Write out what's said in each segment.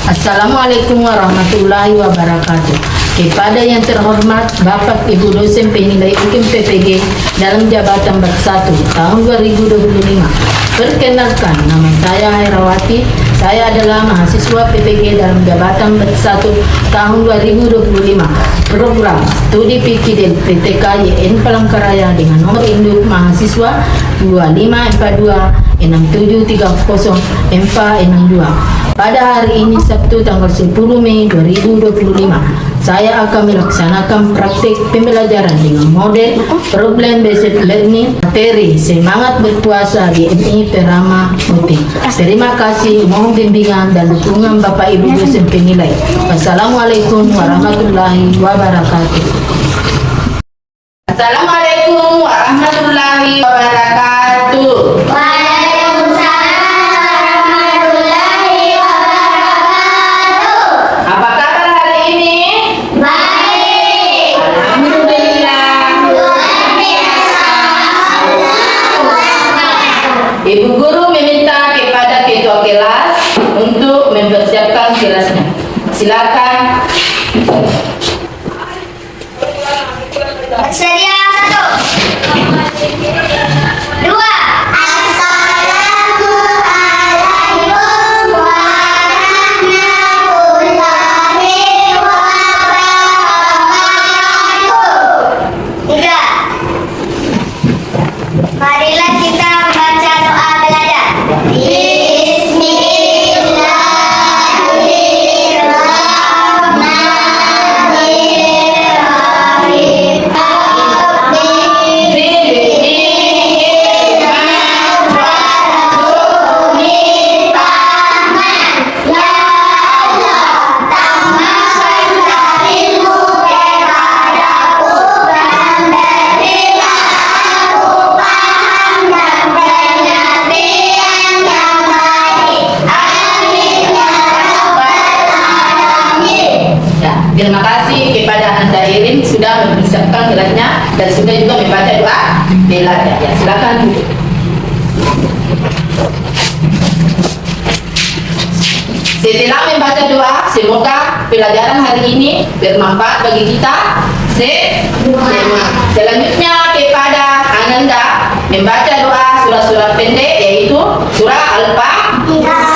Assalamualaikum warahmatullahi wabarakatuh. Kepada yang terhormat Bapak Ibu dosen penilai UKM PPG dalam jabatan bersatu tahun 2025. Perkenalkan, nama saya Hairawati. Saya adalah mahasiswa PPG dalam jabatan bersatu tahun 2025. Program Studi PKD PTKYN Palangkaraya dengan nomor induk mahasiswa 25426730 462. Pada hari ini Sabtu tanggal 10 Mei 2025, saya akan melaksanakan praktik pembelajaran dengan model problem based learning materi semangat berpuasa di MI Perama Muti. Terima kasih, mohon bimbingan dan dukungan Bapak Ibu dosen penilai. Wassalamualaikum warahmatullahi wabarakatuh. Assalamualaikum warahmatullahi wabarakatuh. Ibu guru meminta kepada ketua kelas untuk mempersiapkan kelasnya. Silakan. Sedia 1, 2. Assalamualaikum warahmatullahi wabarakatuh. 3. Marilah kita baca doa belajar. Terima kasih kepada Anda Irin sudah mempersiapkan kelasnya dan sudah juga membaca doa belajar. Ya, silakan duduk. Setelah membaca doa, semoga pelajaran hari ini bermanfaat bagi kita. Selanjutnya kepada Ananda membaca doa surah-surah pendek yaitu surah Al-Fatihah.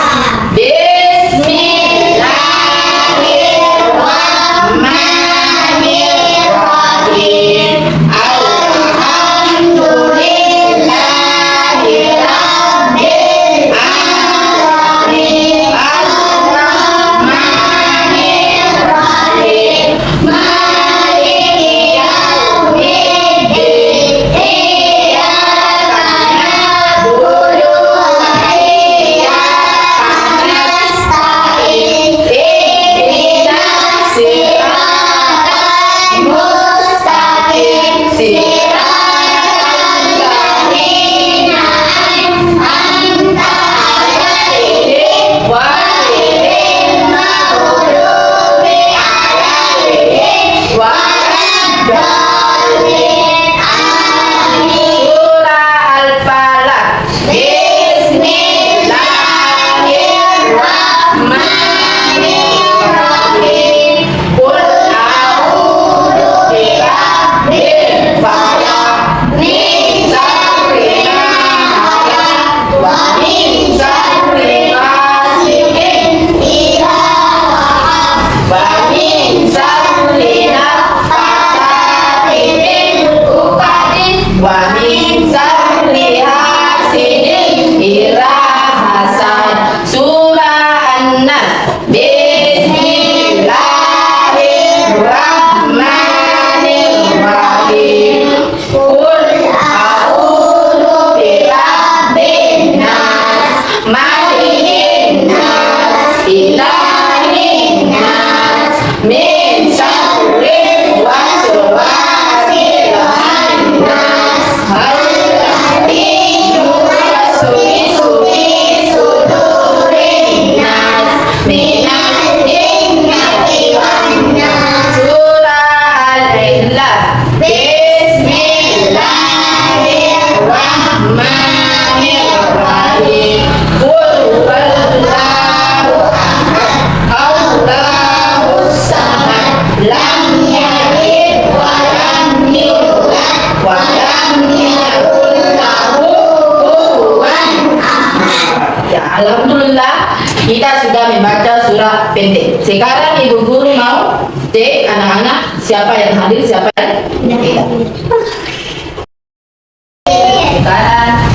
Alhamdulillah kita sudah membaca surah pendek. Sekarang ibu guru mau cek anak-anak siapa yang hadir, siapa yang tidak. Sekarang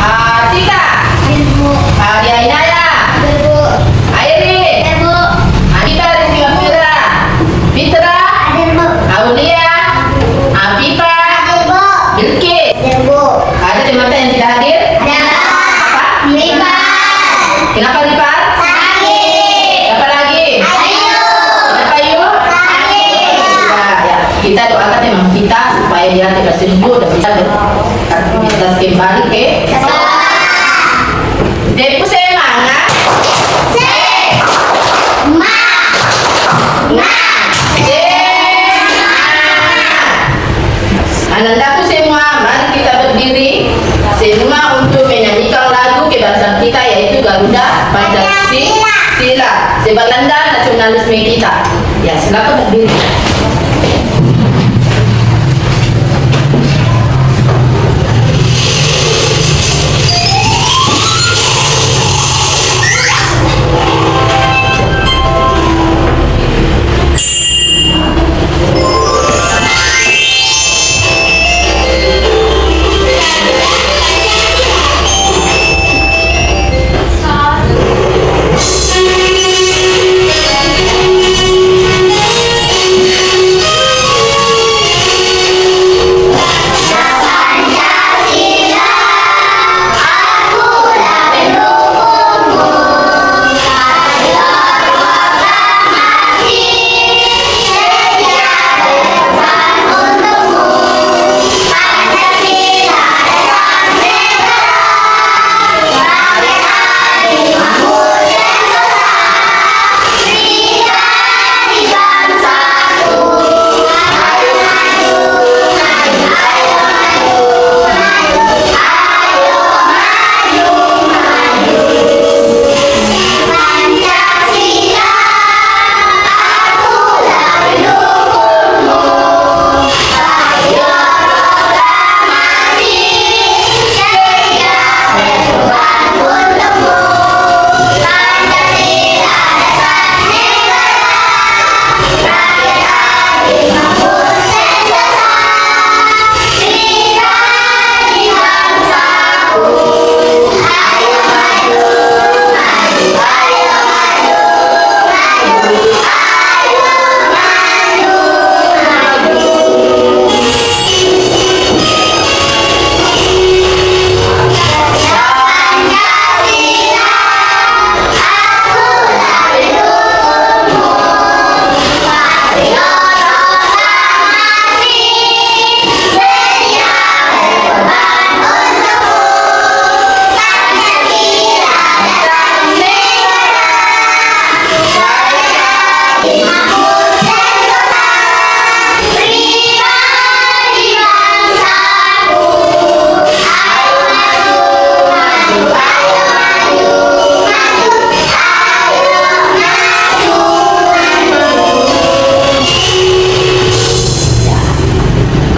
Atika, Arya Inaya, Airin, Anita Rizky Fitra, Fitra, Aulia, Afifa, Bilkis. Ada teman yang tidak hadir? Apa? Kenapa Rifat? Siapa lagi? Siapa Ayu? Ya, kita doakan memang kita supaya dia tidak sembuh dan bisa beraktivitas kembali ke Depu semangat. Anandaku semua, mari kita berdiri semua untuk menyanyikan lagu kebangsaan kita yaitu Garuda Pancasila sebagai tanda nasionalisme kita. Ya, silakan berdiri.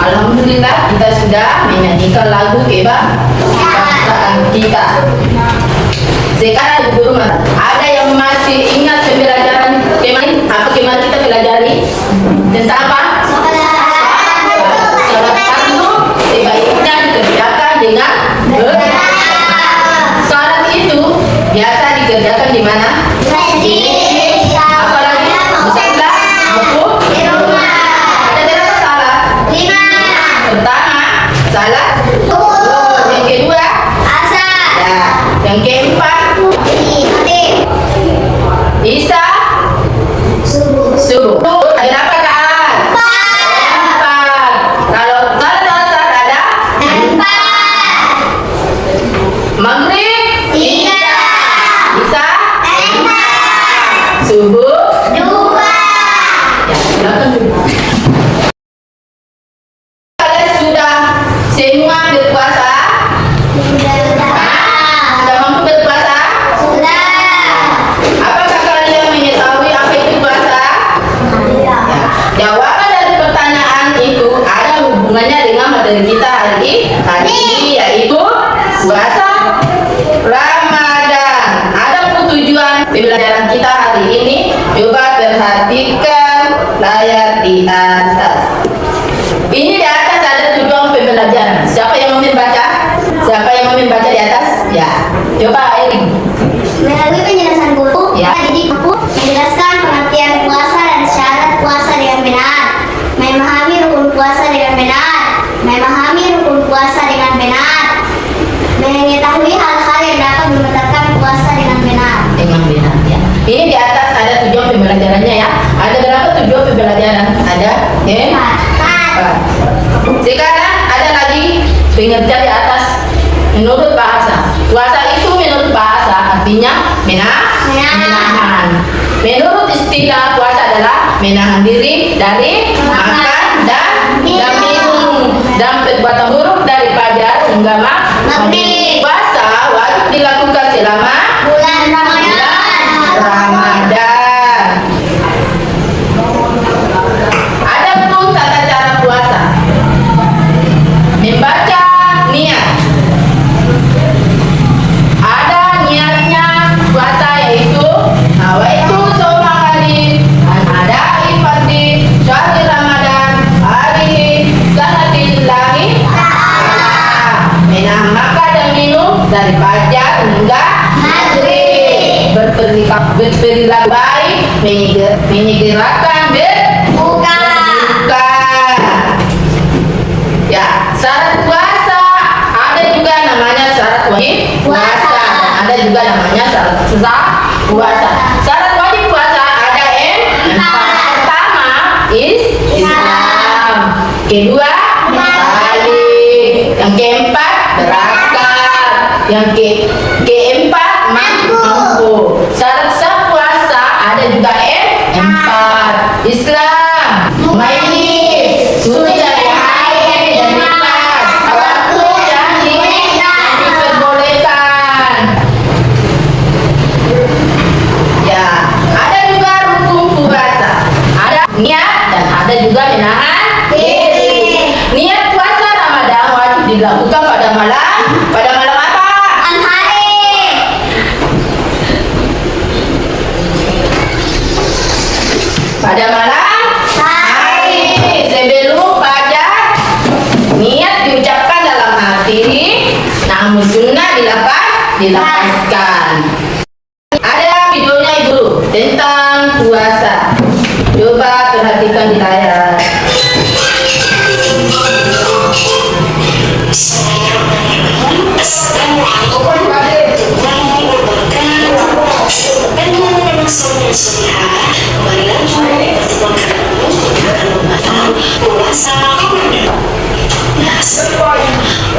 Alhamdulillah kita sudah menyanyikan lagu kebangsaan kita. Sekarang guru ada yang masih ingat pembelajaran kemarin? Apa kemarin kita pelajari? Tentang apa? Salat fardu sebaiknya dikerjakan dengan salat itu biasa dikerjakan di mana? Apalagi musalla, buku, ada berapa salat? 5. Pertama, salat. Yang kedua, ya. Yang keempat, Isya, subuh. Ada berapa rakaat? 4. Kalau salat asar ada? 4. Maghrib? 3. Isya? 4. Subuh? 2. Ya, silakan dulu. Kalian sudah semua berpuasa? Sudah mampu berpuasa? Apakah kalian pembelajaran kita hari ini. Coba perhatikan layar di atas. Ini di atas ada tujuan pembelajaran. Siapa yang mau membaca? Siapa yang mau membaca di atas? Ya, coba Erin. Melalui penjelasan guru, Ya. didik mampu menjelaskan pengertian puasa dan syarat puasa dengan benar, memahami rukun puasa dengan benar, memahami rukun puasa dengan benar, mengetahui hal-hal yang dapat membatalkan puasa dengan benar. Dengan benar ya. Ini di atas ada tujuan pembelajarannya ya. Ada berapa tujuan pembelajaran? Ada empat. Sekarang ada lagi pengertian di atas menurut bahasa. Puasa itu menurut bahasa artinya menahan. Menurut istilah puasa adalah menahan diri dari makan dan minum dan perbuatan buruk dari fajar hingga maghrib. Puasa wajib dilakukan selama Bulan Ramadan. Ramadan. Ada pun tata cara puasa. Membaca niat. Ada niatnya puasa yaitu nawaitu shoma ghadin an adai fardhi syahri Ramadan hari sanatillahi ta'ala. Menahan makan dan minum dari fajar hingga maghrib. Berperilaku baik, menyegerakan berbuka. Ya, syarat puasa ada juga namanya syarat wajib puasa. Ada juga namanya syarat sah puasa. Syarat wajib puasa ada empat. Pertama Islam. Kedua balik. Yang keempat berakal. Yang keempat mampu. Syarat sah puasa ada juga empat. Islam, mayit, suci dari haid dan nifas, waktu yang diperbolehkan. Ya, ada juga rukun puasa. Ada niat dan ada juga menahan diri. Niat puasa Ramadan wajib dilakukan pada malam apa? Pada malam hari sebelum fajar. Niat diucapkan dalam hati, namun sunnah dilepaskan. Ada videonya Ibu tentang puasa. Coba perhatikan di layar.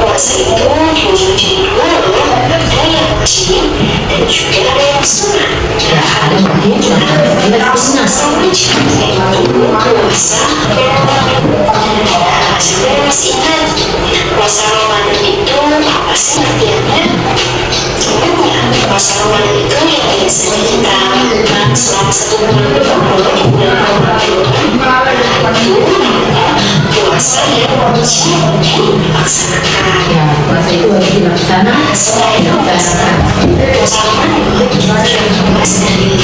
Puasa itu dibagi dua loh, ada yang wajib dan juga ada yang sunnah. Ada wajib dan ada sunnah. Puasa saya masih ingat puasa Ramadan itu apa sih artinya? Puasa Ramadan itu yang biasanya kita lakukan selama 1 bulan di bulan Ramadan itu puasa yang wajib dilaksanakan. Ya, puasa itu harus dilaksanakan. Selain puasa Ramadan juga puasa dari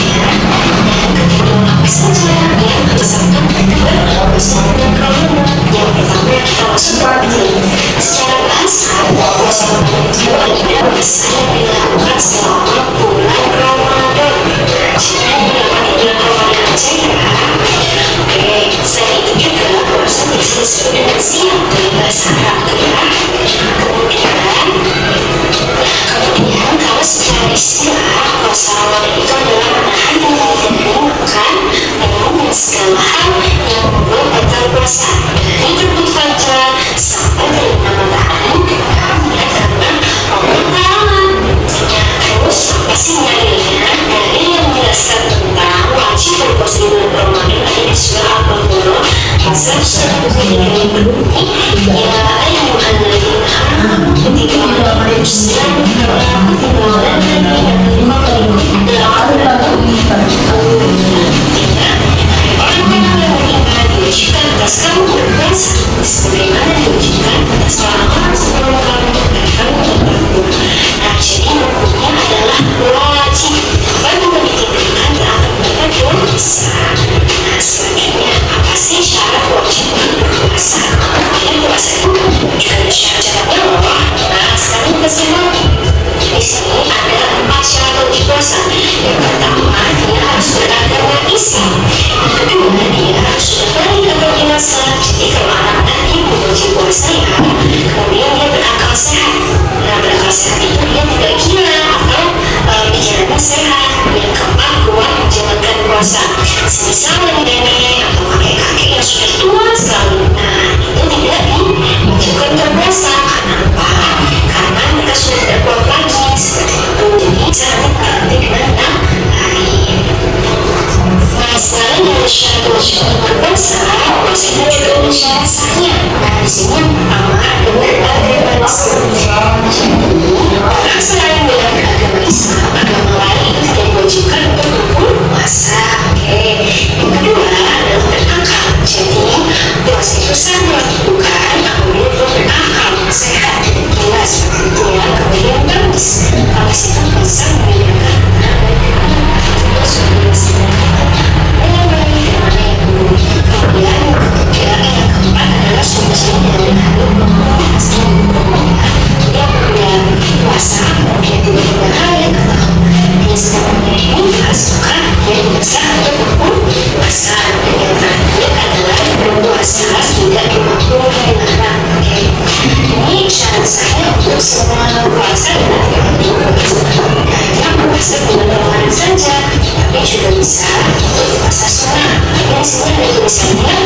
apa saja yang misalkan puasa yang pertama kita masuk secara bahasa puasa Ramadan itu adalah puasa yang dilakukan selama bulan Ramadan. Jadi bulan Ramadan saja. Oke, selain itu juga puasa bisa disebut dengan siam dari bahasa Arab ya. Kemudian kalau secara istilah puasa Ramadan itu adalah menahan dan melakukan dengan segala hal yang membuat batal puasa dari terbit fajar sampai terbenam matahari karena Allah Ta'ala. Terus apa sih dalilnya? Dalil yang menjelaskan tentang wajib berpuasa di bulan Ramadan ada di surah Al-Baqarah pasal 133 ya ayyuhalladzina amanu kutiba alaikumusiyam kama kutiba alal ladzina min qablikum la'allakum tattaqun. Orang yang beriman diwajibkan atas kamu puasa. Yang pertama, dia harus beragama Islam. Yang kedua, dia harus sudah balik atau dewasa. Jadi kalau anak-anaknya memiliki puasa ya, kemudian dia berakal sehat. Nah, berakal sehat itu dia tidak gila atau pikirannya sehat. Yang keempat, kuat menjalankan puasa. Semisal nenek atau kakek-kakek yang sudah tua sekali, nah itu tidak diwajibkan berpuasa. Kenapa? Karena mereka sudah tidak kuat lagi seperti itu. Jadi jangan praktik dengan yang lain. Nah, sekarang dari syarat wajib berpuasa, puasa itu juga ada syarat sahnya. Nah, di sini yang pertama adalah agama Islam. Jadi orang selain dalam agama Islam, agama lain itu tidak diwajibkan untuk berpuasa. Oke. Yang kedua adalah berakal. Jadi puasa itu sah dilakukan apabila dia berakal, sehat, gila seperti itu ya. Kemudian bagus. Kamis itu bisa membedakan kemudian yang keempat adalah suci dari yang puasa dia tidak berbahaya kalau dia sedang memenuhi pasukan dia tidak sah untuk berpuasa. Dan yang terakhir adalah berpuasa tidak dimakruhi dilarang. Oke, ini syarat saya untuk semua puasa dan hanya puasa bulan Ramadan saja, tapi juga bisa untuk puasa sunnah. Ini sini ada tulisannya dan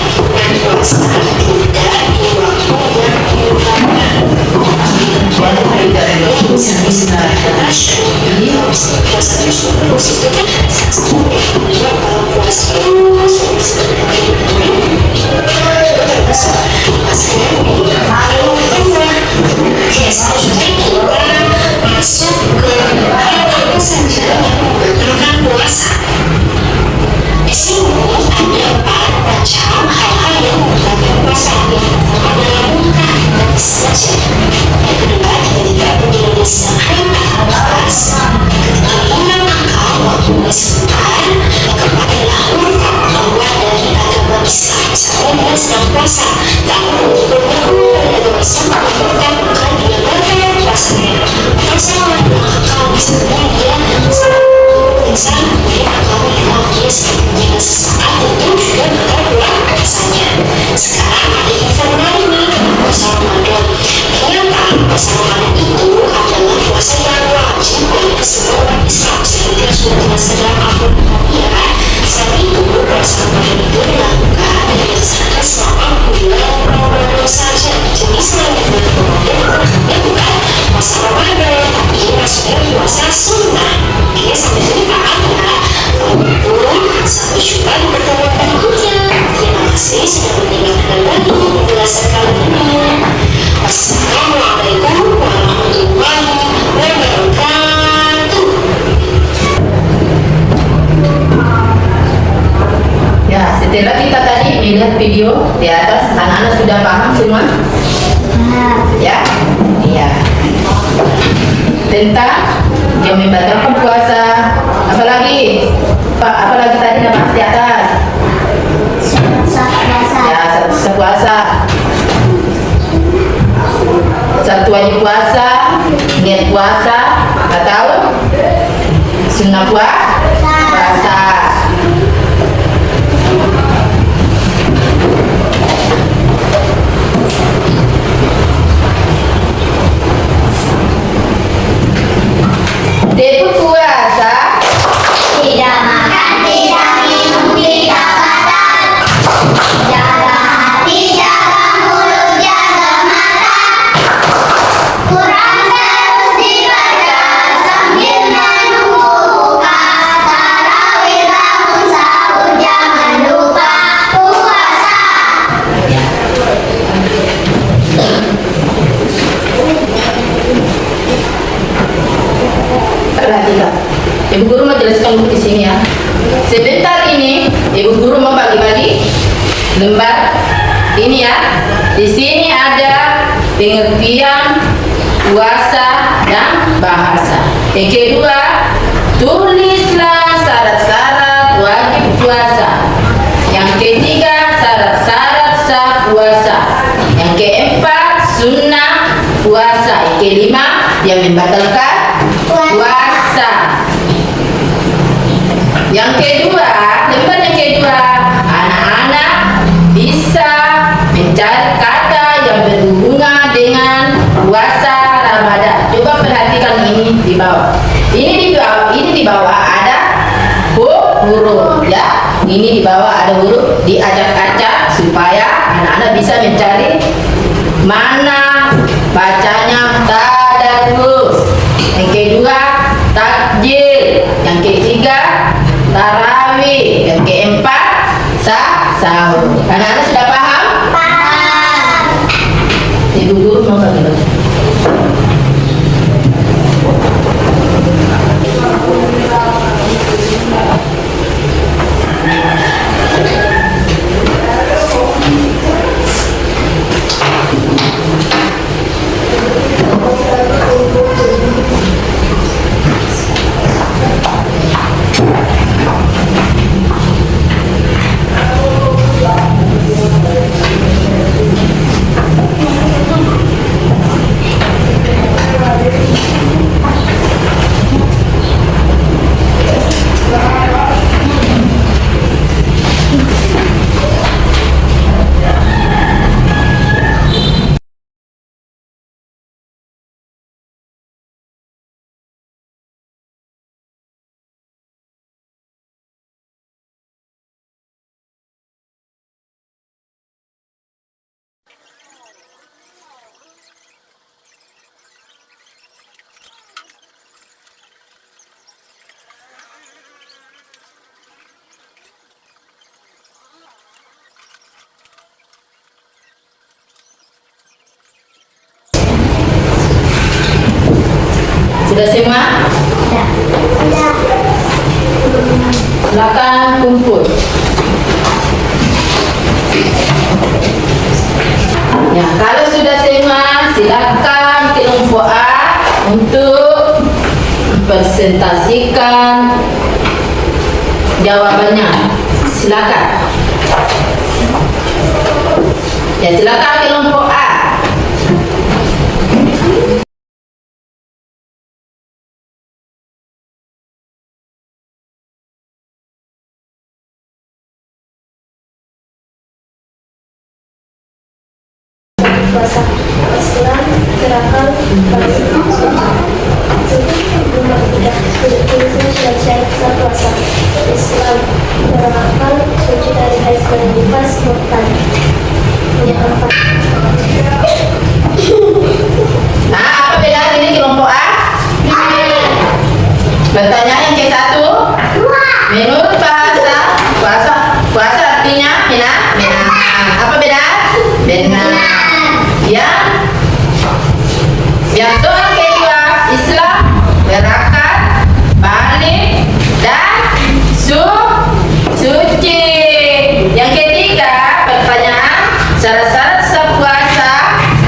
puasa tidak di waktu yang dilupakan. Bisa ini puasa terus itu kan puasa Oke, selanjutnya kita masuk ke apa saja yang membatalkan puasa. Di sini ada 4 macam hal-hal yang membatalkan puasa. Yang pertama adalah muntah dan disengaja. Yang kedua, kita tidak berdiri siang hari atau nafas. Yang ketiga, hilang akal waktu sebentar. Yang keempat adalah murtad, keluar dari agama Islam. Misalnya dia sedang puasa, tapi berhubung dari agama Islam murtad, maka dia batal puasanya. Atau sama hilang akal, misalnya dia sedang pingsan, kemudian akalnya hilang, dia sedang menjaga sesaat, itu juga batal puasanya. Sekarang ada info lain nih, puasa Ramadan. Ternyata puasa Ramadan itu adalah puasa yang wajib bagi semua umat Islam. Seperti yang sudah dijelaskan dalam Al-Quran ya. Saat itu puasa Ramadan itu dilakukan dan dilaksanakan selama bulan Ramadan saja. Jadi selain bulan Ramadan itu bukan puasa Ramadan, ini maksudnya puasa sunnah. Oke, sampai sini paham ya. Kalau itu sampai jumpa di pertemuan berikutnya. Terima kasih sudah mendengarkan lagi penjelasan kali ini. Wassalamualaikum warahmatullahi wabarakatuh. Ya, setelah kita tadi melihat video di atas, anak-anak sudah paham semua? Ya? Iya. Tentang yang membatalkan puasa. Apalagi? Apalagi tadi nama di atas? Ya, satu puasa. Satu wajib puasa, niat puasa, atau sunnah puasa. Dia puasa Tidak makan, tidak minum, tidak batal. Jaga hati, jaga mulut, jaga mata. Quran terus dibaca sambil menunggu buka. Tarawih, bangun sahur, jangan lupa puasa. Perhatikan, Ibu Guru mau jelaskan dulu di sini ya. Sebentar ini Ibu Guru mau bagi-bagi lembar ini ya. Di sini ada pengertian puasa dan bahasa. Yang kedua, tulislah syarat-syarat wajib puasa. Yang ketiga, syarat-syarat sah puasa. Yang keempat, sunnah puasa. Yang kelima, yang membatalkan puasa. Yang kedua, lembar yang kedua, anak-anak bisa mencari kata yang berhubungan dengan puasa Ramadan. Coba perhatikan ini di bawah. Ini di bawah ada huruf ya. Ini di bawah ada huruf, diacak-acak supaya anak-anak bisa mencari mana bacanya tadarus. Yang kedua, takjil. Yang ketiga, tarawih. Yang keempat, sahur. Anak-anak sudah paham? Paham. Ibu guru mau bagi. Sudah semua? Silakan kumpul. Ya, kalau sudah semua, silakan kelompok A untuk presentasikan jawabannya. Silakan. Ya, silakan kelompok A. Puasa Islam gerakan puasa Islam gerakan suci dari haid dan nifas murtad. Yang keempat. Nah, apa beda ini kelompok A? Pertanyaan yang ke-1. Menurut puasa artinya benar. Apa benar? Benar. Yang soal kedua, Islam gerakan balik dan suci. Yang ketiga, pertanyaan syarat-syarat sah puasa.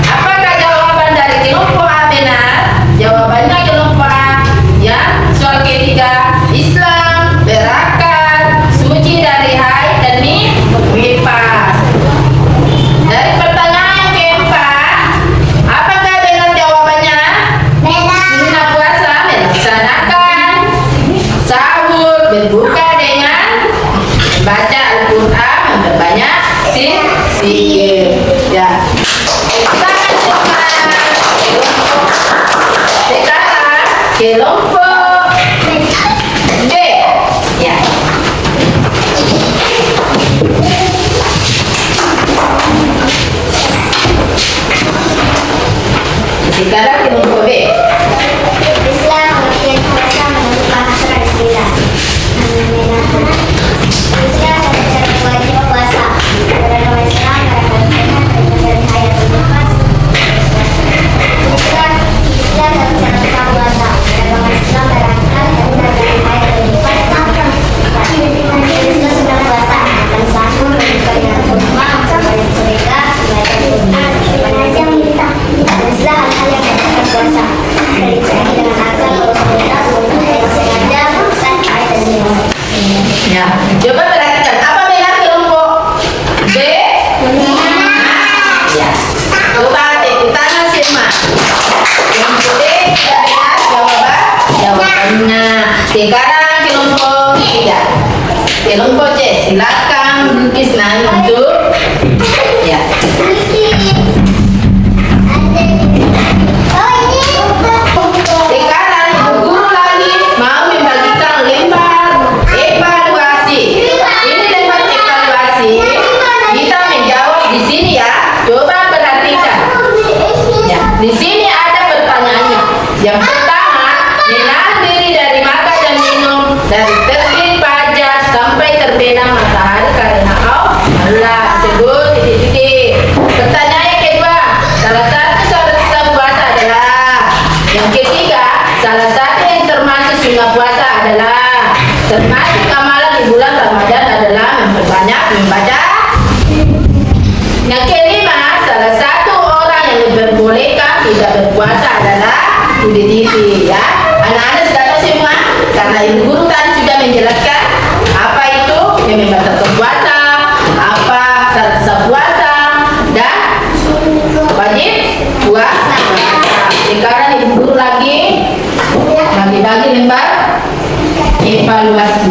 Apakah jawaban dari kelompok A benar? Jawabannya kelompok A. Yang soal ketiga, Islam gerakan suci dari haid dan nifas. Dari pertanyaan yang keempat, apakah benar jawabannya? Sunnah puasa melaksanakan sahur, berbuka dengan baca Al-Quran, memperbanyak zikir. Ya. Sekarang kelompok B. Ya. Sekarang kelompok B. Islam pengertian puasa menurut bahasa tradisional. Islam ada cara wajib puasa. Beragama Islam gerakan sehat dari hayat dan nifas. Islam ada cara sah puasa. Beragama Islam gerakan dari hayat dan nifas. Islam sudah puasa akan sahur berbuka dengan kurma, membayar sedekah, membaca Quran, mengajar minta. Islam hal-hal yang menyebabkan puasa dari dengan asal Rasulullah yang sengaja dan ayat dan nifas. Ya, coba perhatikan apa benar kelompok B? Ya, coba tepuk tangan semua. Kelompok B sudah benar jawabannya. Sekarang kelompok 3. Kelompok C, silakan lukisnya untuk ya. Sekarang Ibu Guru lagi mau membagikan lembar evaluasi. Ini lembar evaluasi. Kita menjawab di sini ya. Coba perhatikan. Ya, di sini ada pertanyaannya. Yang pertama, mengenal diri dari makan dan minum dari terbit fajar sampai terbenam matahari karena Allah sebut titik-titik. Pertanyaan yang kedua, salah satu syarat puasa adalah. Yang ketiga, salah satu yang termasuk sunnah puasa adalah. Termasuk amalan di bulan Ramadan adalah memperbanyak membaca. Yang kelima, salah satu orang yang diperbolehkan tidak berpuasa adalah titik-titik ya. Anak-anak sudah tahu semua karena Ibu Guru tadi sudah menjelaskan apa itu yang membatalkan puasa, apa syarat sah puasa dan wajib puasa. Sekarang Ibu Guru lagi bagi-bagi lembar evaluasi.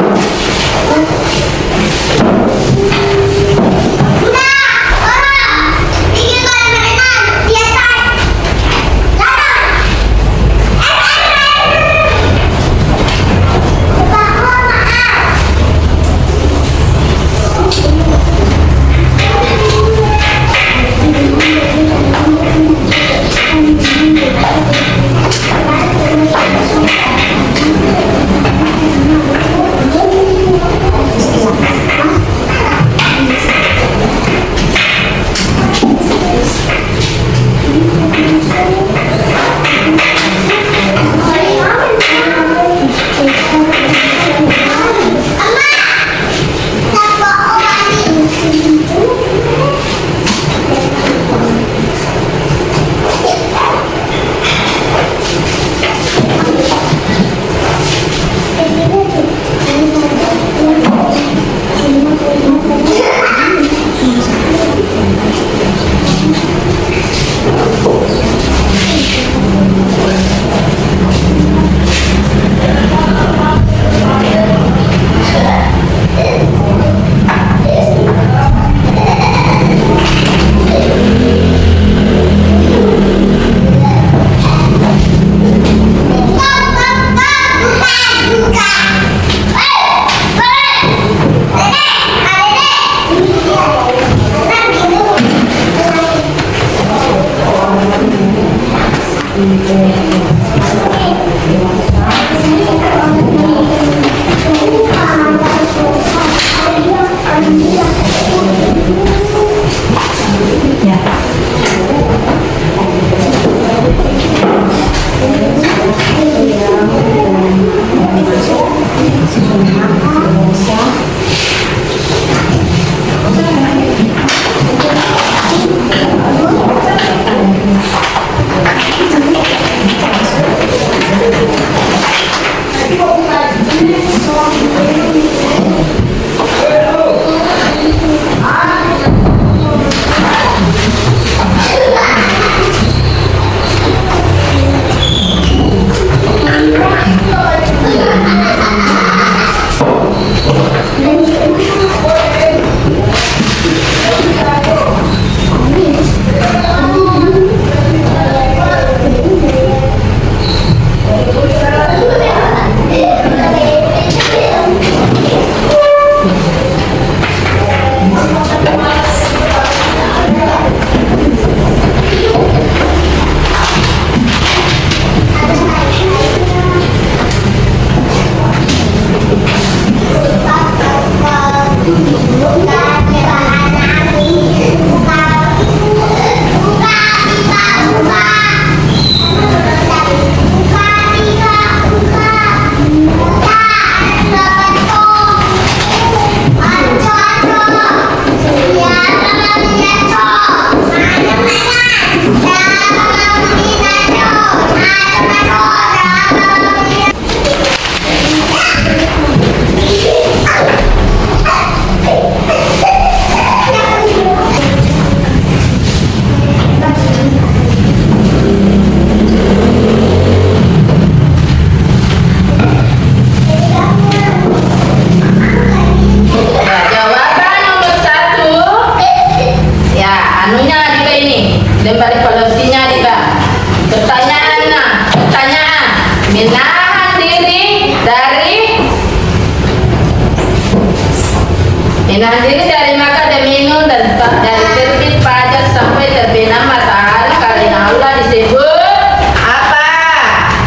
Hindari dari makan dan minum dan dari terbit fajar sampai terbenam matahari karena Allah disebut apa?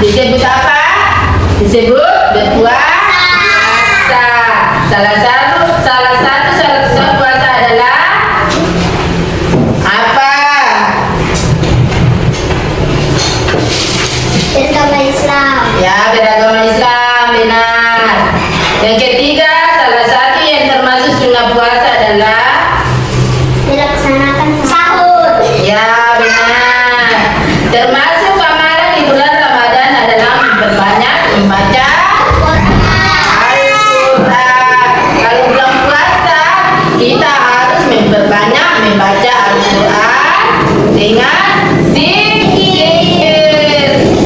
Disebut apa? Disebut berpuasa. Salah satu syarat puasa adalah apa? Beragama Islam. Ya, beragama Islam, benar. Yang ketiga, salah satu yang termasuk sunnah puasa adalah Dilaksanakan sahur. ya, benar. Termasuk amalan di bulan Ramadan adalah memperbanyak membaca Al-Quran. Kalau bulan puasa, kita harus memperbanyak membaca Al-Quran dengan zikir.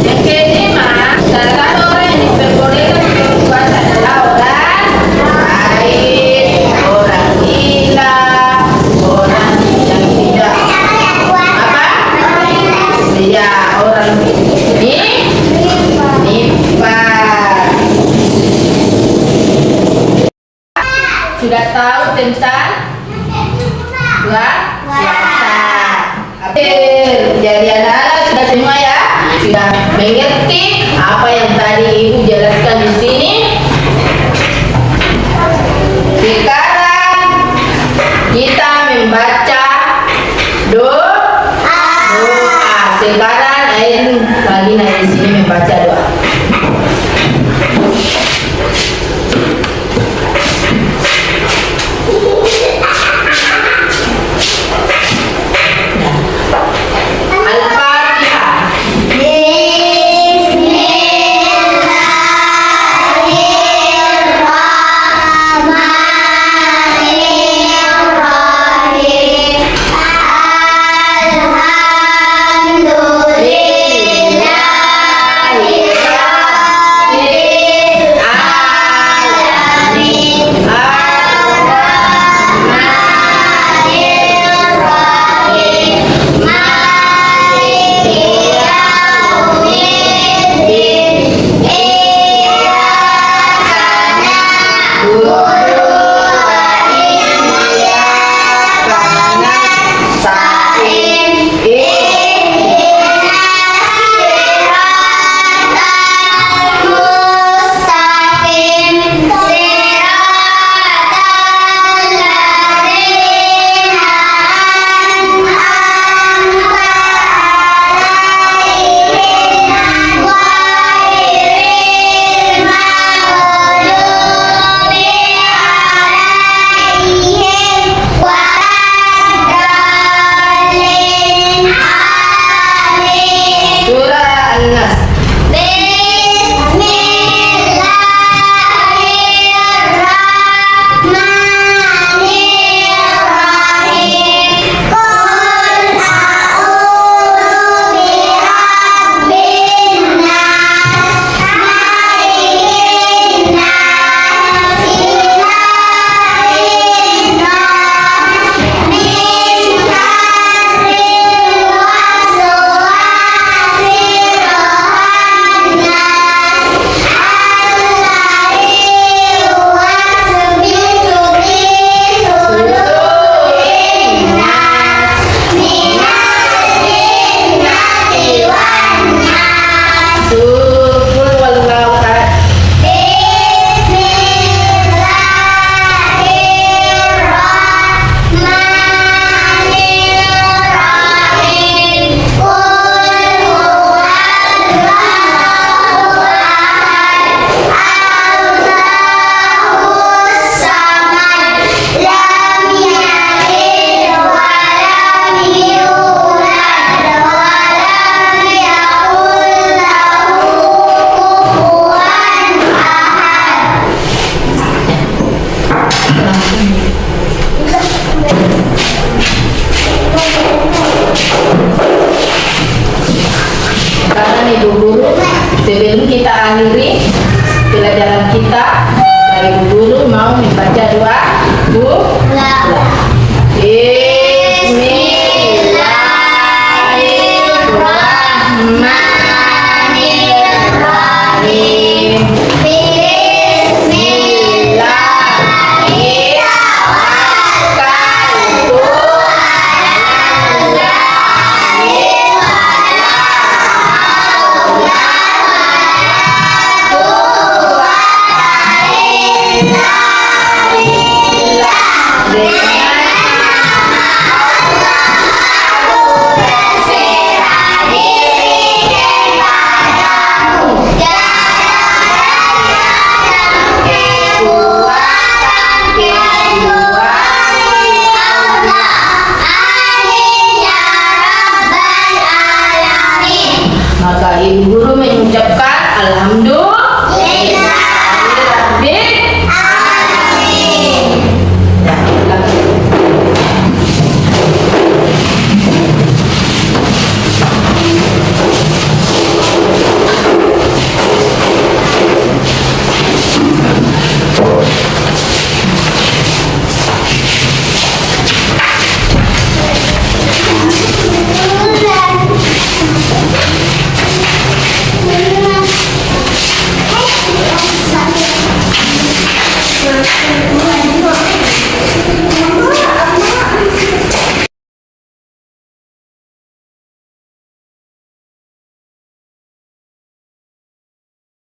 Yang kelima, salah satu orang yang diperbolehkan untuk puasa adalah orang lain, orang gila, orang yang tidak apa? Ya, orang nifas. Sudah tahu tentang puasa? Jadi anak-anak sudah semua ya, sudah mengerti apa yang tadi ibu jelaskan di sini. Sekarang kita membaca doa. Sekarang Ain lagi di sini membaca doa. Al-Fatihah. Ibu Guru, sebelum kita akhiri pelajaran kita, Ibu Guru mau membaca